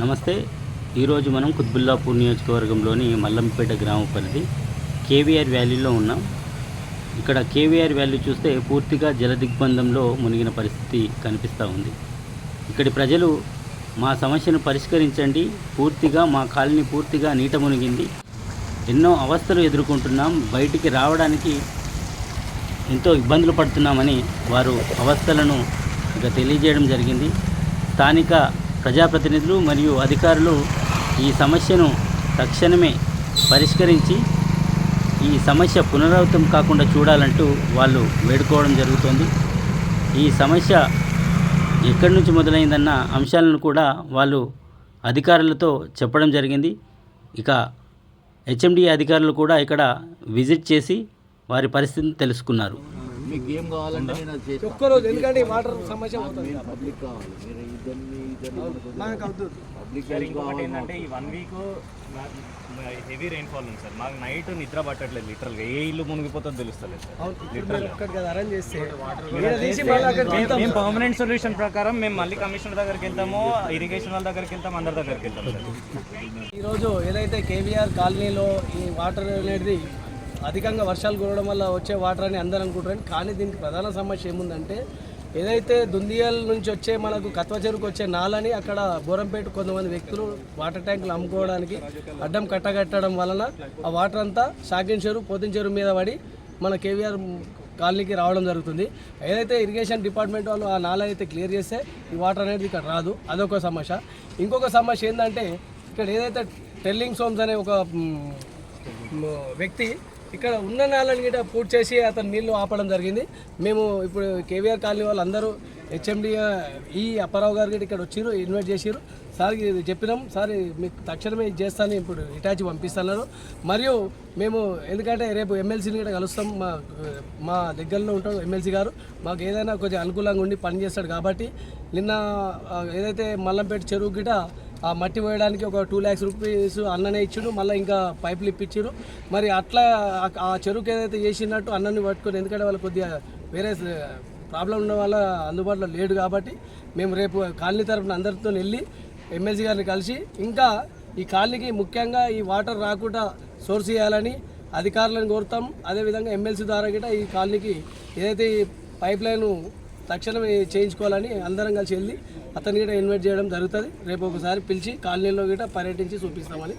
నమస్తే. ఈరోజు మనం కుత్బుల్లాపూర్ నియోజకవర్గంలోని మల్లంపేట గ్రామ పరిధి కేవీఆర్ వ్యాలీలో ఉన్నాం. ఇక్కడ కేవీఆర్ వ్యాలీ చూస్తే పూర్తిగా జలదిగ్బంధంలో మునిగిన పరిస్థితి కనిపిస్తూ ఉంది. ఇక్కడి ప్రజలు మా సమస్యను పరిష్కరించండి, పూర్తిగా మా కాలనీ పూర్తిగా నీట మునిగింది, ఎన్నో అవస్థలు ఎదుర్కొంటున్నాం, బయటికి రావడానికి ఎంతో ఇబ్బందులు పడుతున్నామని వారు అవస్థలను ఇక తెలియజేయడం జరిగింది. స్థానిక ప్రజాప్రతినిధులు మరియు అధికారులు ఈ సమస్యను తక్షణమే పరిష్కరించి ఈ సమస్య పునరావృతం కాకుండా చూడాలంటూ వాళ్ళు వేడుకోవడం జరుగుతోంది. ఈ సమస్య ఎక్కడి నుంచి మొదలైందన్న అంశాలను కూడా వాళ్ళు అధికారులతో చెప్పడం జరిగింది. ఇక హెచ్ఎండి అధికారులు కూడా ఇక్కడ విజిట్ చేసి వారి పరిస్థితిని తెలుసుకున్నారు. మీకు ఏం కావాలంటే నేను అది చేస్తాను. ఒక్కరోజు ఎందుకంటే వాటర్ సమస్య అవుతుంది. పబ్లిక్ కావాలి, మీరు పబ్లిక్ ఇంకొకటి ఏంటంటే ఈ 1 వీక్ హెవీ రెయిన్ఫాల్ ఉంది సార్. మాకు నైట్ నిద్ర పట్టట్లేదు. లిటరల్గా ఏ ఇల్లు మునిగిపోతుందో తెలుస్తలేదు సార్. మేము పర్మనెంట్ సొల్యూషన్ ప్రకారం మేము మళ్ళీ కమిషనర్ దగ్గరికి వెళ్తాము, ఇరిగేషన్ వాళ్ళ దగ్గరికి వెళ్తాం, అందరి దగ్గరికి వెళ్తాం సార్. ఈరోజు ఏదైతే కేవీఆర్ కాలనీలో ఈ వాటర్ అనేది అధికంగా వర్షాలు కురవడం వల్ల వచ్చే వాటర్ అని అందరూ అనుకుంటారు. కానీ దీనికి ప్రధాన సమస్య ఏముందంటే ఏదైతే దుందియాల నుంచి వచ్చే మనకు కత్వ చెరువుకు వచ్చే నాలని అక్కడ బోరంపేట కొంతమంది వ్యక్తులు వాటర్ ట్యాంకులు అమ్ముకోవడానికి అడ్డం కట్టగట్టడం వలన ఆ వాటర్ అంతా షాకిన్ చెరువు, పోతిన చెరువు మీద పడి మన కేవీఆర్ కాలనీకి రావడం జరుగుతుంది. ఏదైతే ఇరిగేషన్ డిపార్ట్మెంట్ వాళ్ళు ఆ నాల అయితే క్లియర్ చేస్తే ఈ వాటర్ అనేది ఇక్కడ రాదు. అదొక సమస్య. ఇంకొక సమస్య ఏంటంటే ఇక్కడ ఏదైతే టెల్లింగ్ సోమ్స్ అనే ఒక వ్యక్తి ఇక్కడ ఉన్న నాలని గిట్ట పూర్తి చేసి అతను నీళ్లు ఆపడం జరిగింది. మేము ఇప్పుడు కేవీఆర్ కాలనీ వాళ్ళు అందరూ హెచ్ఎండి అప్పారావు గారు గిట్ట ఇక్కడ వచ్చిర్రు, ఇన్వైట్ చేసిర్రు. సార్ ఇది చెప్పినాం, సార్ మీకు తక్షణమే ఇది చేస్తాను, ఇప్పుడు ఇటాచి పంపిస్తున్నాను. మరియు మేము ఎందుకంటే రేపు ఎమ్మెల్సీని కూడా కలుస్తాం, మా దగ్గరలో ఉంటాడు ఎమ్మెల్సీ గారు, మాకు ఏదైనా కొంచెం అనుకూలంగా ఉండి పని చేస్తాడు. కాబట్టి నిన్న ఏదైతే మల్లంపేట చెరువు గిట ఆ మట్టి పోయడానికి ఒక 2 lakhs రూపీస్ అన్ననే ఇచ్చిండు, మళ్ళీ ఇంకా పైపులు ఇప్పించారు. మరి అట్లా ఆ చెరువుకి ఏదైతే చేసినట్టు అన్నని పట్టుకొని, ఎందుకంటే వాళ్ళు కొద్దిగా వేరే ప్రాబ్లం ఉన్న వల్ల అందుబాటులో లేడు. కాబట్టి మేము రేపు కాలనీ తరఫున అందరితో వెళ్ళి ఎమ్మెల్సీ గారిని కలిసి ఇంకా ఈ కాలనీకి ముఖ్యంగా ఈ వాటర్ రాకుండా సోర్స్ చేయాలని అధికారులను కోరుతాం. అదేవిధంగా ఎమ్మెల్సీ ద్వారా గిట్ట ఈ కాలనీకి ఏదైతే ఈ పైప్ లైన్ తక్షణమే చేయించుకోవాలని అందరం కలిసి వెళ్ళి అతని గిట్ట ఇన్వైట్ చేయడం జరుగుతుంది. రేపు ఒకసారి పిలిచి కాలనీలో గిట్ట పర్యటించి చూపిస్తామని.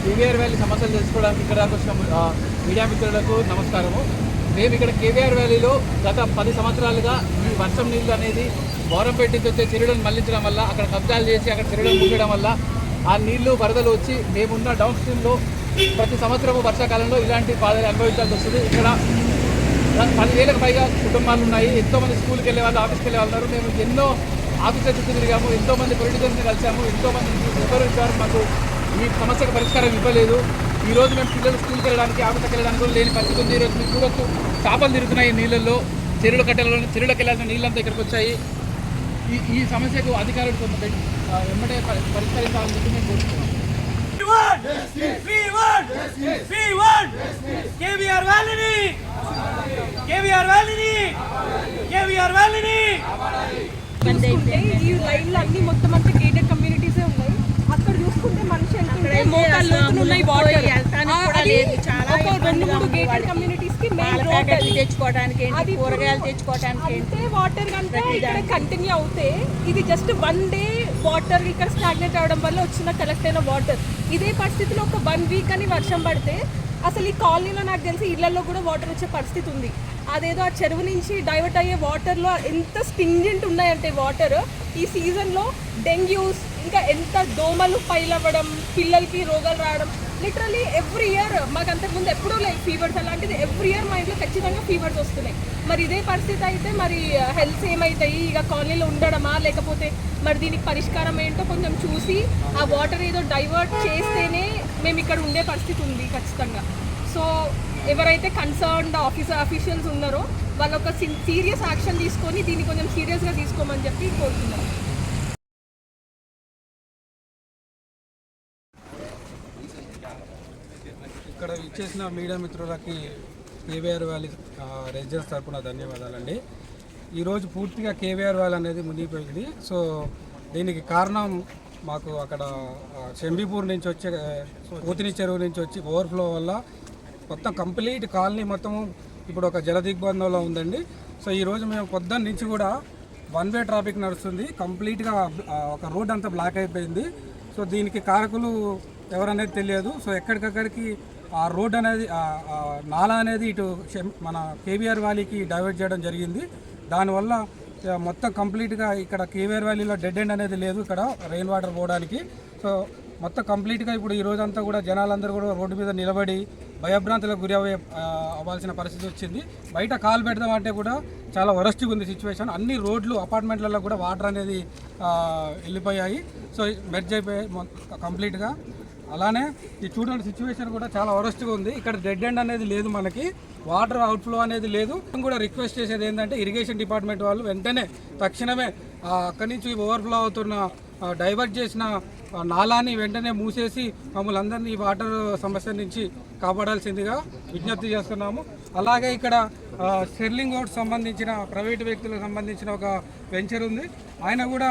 కేవీఆర్ వ్యాలీ సమస్యలు తెలుసుకోవడానికి ఇక్కడ వచ్చిన మీడియా మిత్రులకు నమస్కారము. మేము ఇక్కడ కేవీఆర్ వ్యాలీలో గత 10 సంవత్సరాలుగా ఈ వర్షం నీళ్ళు అనేది బోరంపేట నుంచి వచ్చే చెరువులను మళ్లించడం వల్ల, అక్కడ కబ్జాలు చేసి అక్కడ చెరువులను ముగ్గడం వల్ల ఆ నీళ్లు వరదలు వచ్చి మేమున్న డౌన్ స్ట్రీమ్లో ప్రతి సంవత్సరము వర్షాకాలంలో ఇలాంటి బాధలు అనుభవించాల్సి వస్తుంది. ఇక్కడ 10,000కు పైగా కుటుంబాలు ఉన్నాయి. ఎంతోమంది స్కూల్కి వెళ్ళే వాళ్ళు, ఆఫీస్కి వెళ్ళే వాళ్ళు ఉన్నారు. మేము ఎన్నో ఆఫీసుల చుట్టూ తిరిగాము, ఎంతోమంది పొలిటికల్స్ని కలిసాము, ఎంతోమంది వివరించారు. మాకు ఈ సమస్యకు పరిష్కారం ఇవ్వలేదు. ఈరోజు మేము పిల్లలు స్కూల్కి వెళ్ళడానికి, ఆఫీస్కి వెళ్ళడానికి కూడా లేని పరిస్థితి ఉంది. ఈరోజు మీరు చూడొచ్చు, చేపలు తిరుగుతున్నాయి నీళ్ళల్లో, చెరువులకు వెళ్ళాల్సిన నీళ్ళంతా ఇక్కడికి వచ్చాయి. ఈ సమస్యకు అధికారులు కొంత వెంబడే పరిష్కరించాలని చెప్పి మేము కోరుతున్నాం. ఈ లైన్లు అన్ని మొత్తం అంతా గేటెడ్ కమ్యూనిటీసే ఉన్నాయి. అక్కడ చూసుకుంటే మనిషి వెళ్తుంటే మోకాళ్ళ లోతులు ఉన్నాయి వాటర్. ఒక 2-3 గేటెడ్ కమ్యూనిటీస్ కి మెయిన్ రోడ్ తెచ్చుకోవడానికి, కూరగాయలు తెచ్చుకోవడానికి అంతే వాటర్ కంటే ఇక్కడ కంటిన్యూ అవుతే ఇది జస్ట్ 1 డే వాటర్ ఇక్కడ స్టాగ్నేట్ అవడం వల్ల వచ్చిన కలెక్ట్ అయిన వాటర్. ఇదే పరిస్థితిలో ఒక 1 వీక్ అని వర్షం పడితే అసలు ఈ కాలనీలో నాకు తెలిసి ఇళ్లలో కూడా వాటర్ వచ్చే పరిస్థితి ఉంది. అదేదో ఆ చెరువు నుంచి డైవర్ట్ అయ్యే వాటర్లో ఎంత స్టింజెంట్ ఉన్నాయంటే వాటర్, ఈ సీజన్లో డెంగ్యూస్, ఇంకా ఎంత దోమలు పైలవ్వడం, పిల్లలకి రోగాలు రావడం. లిటరలీ ఎవ్రీ ఇయర్, మాకు అంతకుముందు ఎప్పుడూ లేదు ఫీవర్స్ అలాంటిది, ఎవ్రీ ఇయర్ మా ఇంట్లో ఖచ్చితంగా ఫీవర్స్ వస్తున్నాయి. మరి ఇదే పరిస్థితి అయితే మరి హెల్త్ ఏమవుతాయి? ఇక కాలనీలో ఉండడమా, లేకపోతే మరి దీనికి పరిష్కారం ఏంటో కొంచెం చూసి ఆ వాటర్ ఏదో డైవర్ట్ చేస్తేనే మేము ఇక్కడ ఉండే పరిస్థితి ఉంది ఖచ్చితంగా. సో ఎవరైతే కన్సర్న్డ్ అఫీషియల్స్ ఉన్నారో వాళ్ళు ఒక సీరియస్ యాక్షన్ తీసుకొని దీన్ని కొంచెం సీరియస్గా తీసుకోమని చెప్పి కోరుతున్నారు. ఇక్కడ ఇచ్చేసిన మీడియా మిత్రులకి కేవీఆర్ వ్యాలీ రెసిడెన్స్ తరపున ధన్యవాదాలండి. ఈరోజు పూర్తిగా కేవీఆర్ వ్యాలీ అనేది మునిగిపోయింది. సో దీనికి కారణం మాకు అక్కడ శంబీపూర్ నుంచి వచ్చే పోతిని చెరువు నుంచి వచ్చి ఓవర్ఫ్లో వల్ల మొత్తం కంప్లీట్ కాలనీ మొత్తం ఇప్పుడు ఒక జలదిగ్బంధంలో ఉందండి. సో ఈరోజు మేము పొద్దున్న నుంచి కూడా వన్ వే ట్రాఫిక్ నడుస్తుంది. కంప్లీట్గా ఒక రోడ్ అంతా బ్లాక్ అయిపోయింది. సో దీనికి కారకులు ఎవరనేది తెలియదు. సో ఎక్కడికక్కడికి ఆ రోడ్ అనేది నాలా అనేది ఇటు మన కేవీఆర్ వ్యాలీకి డైవర్ట్ చేయడం జరిగింది. దానివల్ల మొత్తం కంప్లీట్గా ఇక్కడ కేవీఆర్ వ్యాలీలో డెడ్ ఎండ్ అనేది లేదు ఇక్కడ రెయిన్ వాటర్ పోవడానికి. సో మొత్తం కంప్లీట్గా ఇప్పుడు ఈ రోజంతా కూడా జనాలందరూ కూడా రోడ్డు మీద నిలబడి భయభ్రాంతులకు గురి అవ్వాల్సిన పరిస్థితి వచ్చింది. బయట కాలు పెడదామంటే కూడా చాలా వరస్ట్గా ఉంది సిచ్యువేషన్. అన్ని రోడ్లు అపార్ట్మెంట్లలో కూడా వాటర్ అనేది వెళ్ళిపోయాయి. సో మెర్జ్ అయిపోయాయి కంప్లీట్గా. అలానే ఈ చూడండి సిచ్యువేషన్ కూడా చాలా వరస్ట్గా ఉంది. ఇక్కడ డెడ్ ఎండ్ అనేది లేదు, మనకి వాటర్ అవుట్ఫ్లో అనేది లేదు. కూడా రిక్వెస్ట్ చేసేది ఏంటంటే ఇరిగేషన్ డిపార్ట్మెంట్ వాళ్ళు వెంటనే తక్షణమే అక్కడి నుంచి ఓవర్ఫ్లో అవుతున్న డైవర్ట్ చేసిన నాలాని వెంటనే మూసేసి మమ్మల్ని అందరినీ ఈ వాటర్ సమస్య నుంచి కాపాడాల్సిందిగా విజ్ఞప్తి చేస్తున్నాము. అలాగే ఇక్కడ స్టెర్లింగ్ రోడ్ సంబంధించిన ప్రైవేటు వ్యక్తులకు సంబంధించిన ఒక వెంచర్ ఉంది. ఆయన కూడా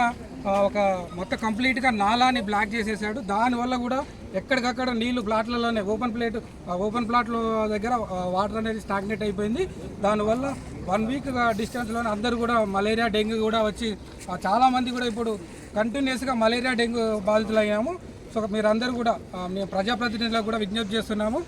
ఒక మొత్తం కంప్లీట్గా నాలాని బ్లాక్ చేసేసాడు. దానివల్ల కూడా ఎక్కడికక్కడ నీళ్లు ప్లాట్లలోనే ఓపెన్ ప్లాట్ల దగ్గర వాటర్ అనేది స్టాగ్నేట్ అయిపోయింది. దానివల్ల 1 వీక్ డిస్టెన్స్లోనే అందరూ కూడా మలేరియా డెంగ్యూ కూడా వచ్చి చాలామంది కూడా ఇప్పుడు కంటిన్యూస్గా మలేరియా డెంగ్యూ బాధితులు అయ్యాము. సో మీరందరూ కూడా మేము ప్రజాప్రతినిధులకు కూడా విజ్ఞప్తి చేస్తున్నాము.